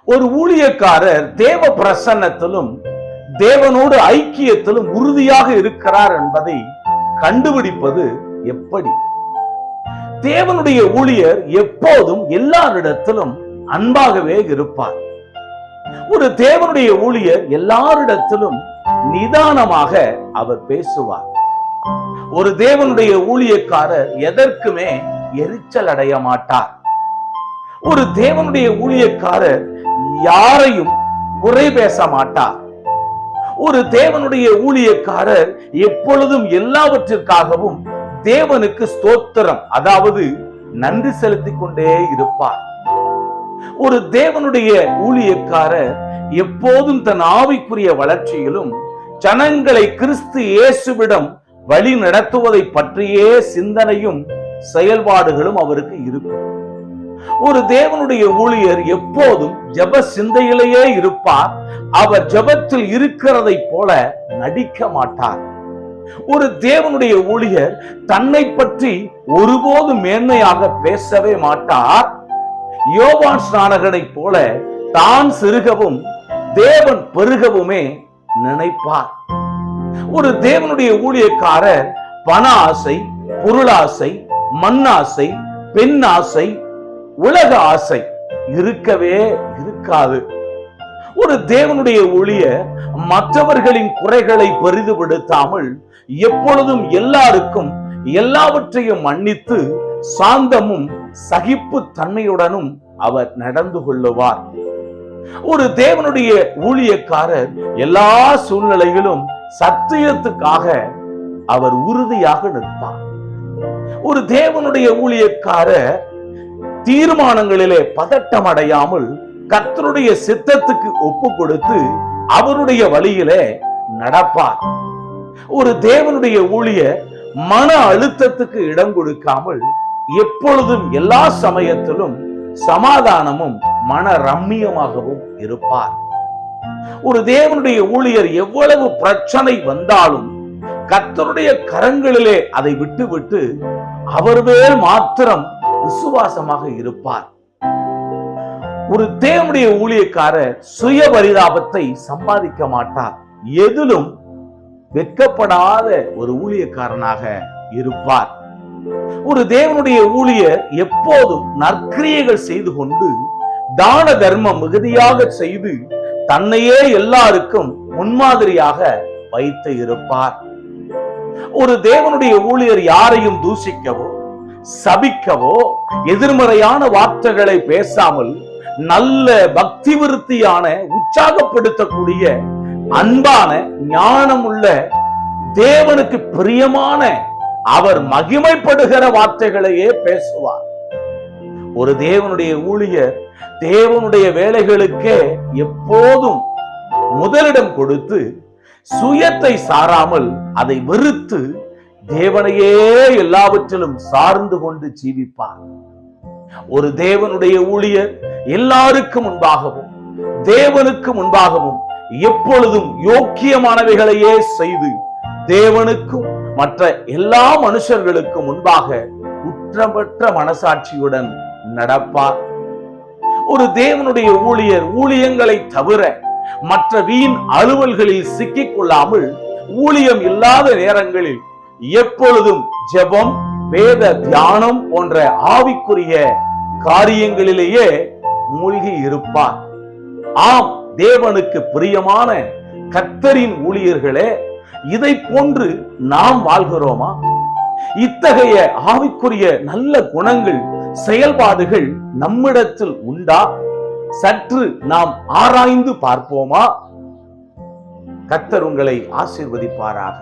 ஒரு ஊழியக்காரர் தேவ பிரசன்னத்திலும் தேவனோடு ஐக்கியத்திலும் உறுதியாக இருக்கிறார் என்பதை கண்டுபிடிப்பது எப்படி? தேவனுடைய ஊழியர் எப்போதும் எல்லாரிடத்திலும் அன்பாகவே இருப்பார். ஒரு தேவனுடைய ஊழியர் எல்லாரிடத்திலும் நிதானமாக அவர் பேசுவார். ஒரு தேவனுடைய ஊழியக்காரர் எதற்குமே எரிச்சல் அடைய மாட்டார். ஒரு தேவனுடைய ஊழியக்காரர் யாரையும் குறை பேச மாட்டார். ஒரு தேவனுடைய ஊழியக்காரர் எப்பொழுதும் எல்லாவற்றிற்காகவும் தேவனுக்கு ஸ்தோத்திரம், அதாவது நன்றி செலுத்திக் கொண்டே இருப்பார். ஒரு தேவனுடைய ஊழியக்காரர் எப்போதும் தன் ஆவிக்குரிய வளர்ச்சியிலும் ஜனங்களை கிறிஸ்து இயேசுவிடம் வழி நடத்துவதை பற்றியே சிந்தனையும் செயல்பாடுகளும் அவருக்கு இருக்கும். ஒரு தேவனுடைய ஊழியர் எப்போதும் ஜெப சிந்தையிலேயே இருப்பார். அவர் ஜெபத்தில் இருக்கிறதை போல நடிக்க மாட்டார். ஒரு தேவனுடைய ஊழியர் தன்னை பற்றி ஒருபோதும் மேன்மையாக பேசவே மாட்டார். யோவான் ஸ்நானகனை போல தான் சிறுகவும் தேவன் பெருகவுமே நினைப்பார். ஒரு தேவனுடைய ஊழியக்காரர் பண ஆசை, பொருளாசை, மண்ணாசை, பெண் ஆசை, உலக ஆசை இருக்கவே இருக்காது. ஒரு தேவனுடைய ஊழியர் மற்றவர்களின் குறைகளை பெரிதுபடுத்தாமல் எப்பொழுதும் எல்லாருக்கும் எல்லாவற்றையும் மன்னித்து சாந்தமும் சகிப்பு தன்மையுடனும் அவர் நடந்து கொள்ளுவார். ஒரு தேவனுடைய ஊழியக்காரர் எல்லா சூழ்நிலையிலும் சத்தியத்துக்காக அவர் உறுதியாக நிற்பார். ஒரு தேவனுடைய ஊழியக்காரர் தீர்மானங்களிலே பதட்டம் அடையாமல் கர்த்தருடைய சித்தத்துக்கு ஒப்பு கொடுத்து அவருடைய வழியிலே நடப்பார். ஒரு தேவனுடைய ஊழியர் மன அழுத்தத்துக்கு இடம் கொடுக்காமல் எப்பொழுதும் எல்லா சமயத்திலும் சமாதானமும் மன ரம்மியமாகவும் இருப்பார். ஒரு தேவனுடைய ஊழியர் எவ்வளவு பிரச்சனை வந்தாலும் கர்த்தருடைய கரங்களிலே அதை விட்டுவிட்டு அவர் மேல் மாத்திரம் விசுவாசமாக இருப்பார். ஒரு தேவனுடைய ஊழியக்காரர் சுய பரிதாபத்தை சம்பாதிக்க மாட்டார். எதிலும் வெட்கப்படாத ஒரு ஊழியக்காரனாக இருப்பார். ஒரு தேவனுடைய ஊழியர் எப்போதும் நற்கிரியைகள் செய்து கொண்டு தான தர்மம் மிகுதியாக செய்து தன்னையே எல்லாருக்கும் முன்மாதிரியாக வைத்து இருப்பார். ஒரு தேவனுடைய ஊழியர் யாரையும் தூஷிக்கவோ சபிக்கவோ எதிர்மறையான வார்த்தைகளை பேசாமல் நல்ல பக்தி விருத்தியான உற்சாகப்படுத்தக்கூடிய அன்பான ஞானமுள்ள தேவனுக்கு பிரியமான அவர் மகிமைப்படுகிற வார்த்தைகளையே பேசுவார். ஒரு தேவனுடைய ஊழியர் தேவனுடைய வேலைகளுக்கே எப்போதும் முதலிடம் கொடுத்து சுயத்தை சாராமல் அதை வெறுத்து தேவனையே எல்லாவற்றிலும் சார்ந்து கொண்டு ஜீவிப்பார். ஒரு தேவனுடைய ஊழியர் எல்லாருக்கும் முன்பாகவும் தேவனுக்கு முன்பாகவும் எப்பொழுதும் யோக்கியமானவைகளையே செய்து தேவனுக்கும் மற்ற எல்லா மனுஷர்களுக்கும் முன்பாக குற்றமற்ற மனசாட்சியுடன் நடப்பார். ஒரு தேவனுடைய ஊழியர் ஊழியங்களை தவிர மற்ற வீண் அலுவல்களில் சிக்கிக் கொள்ளாமல் ஊழியம் இல்லாத நேரங்களில் எப்பொழுதும் ஜெபம், வேத தியானம் போன்ற ஆவிக்குரிய காரியங்களிலேயே மூழ்கி இருப்பார். ஆம், தேவனுக்கு பிரியமான கர்த்தரின் ஊழியர்களே, இதை போன்று நாம் வாழ்கிறோமா? இத்தகைய ஆவிக்குரிய நல்ல குணங்கள், செயல்பாடுகள் நம்மிடத்தில் உண்டா? சற்று நாம் ஆராய்ந்து பார்ப்போமா? கர்த்தர் உங்களை ஆசீர்வதிப்பாராக.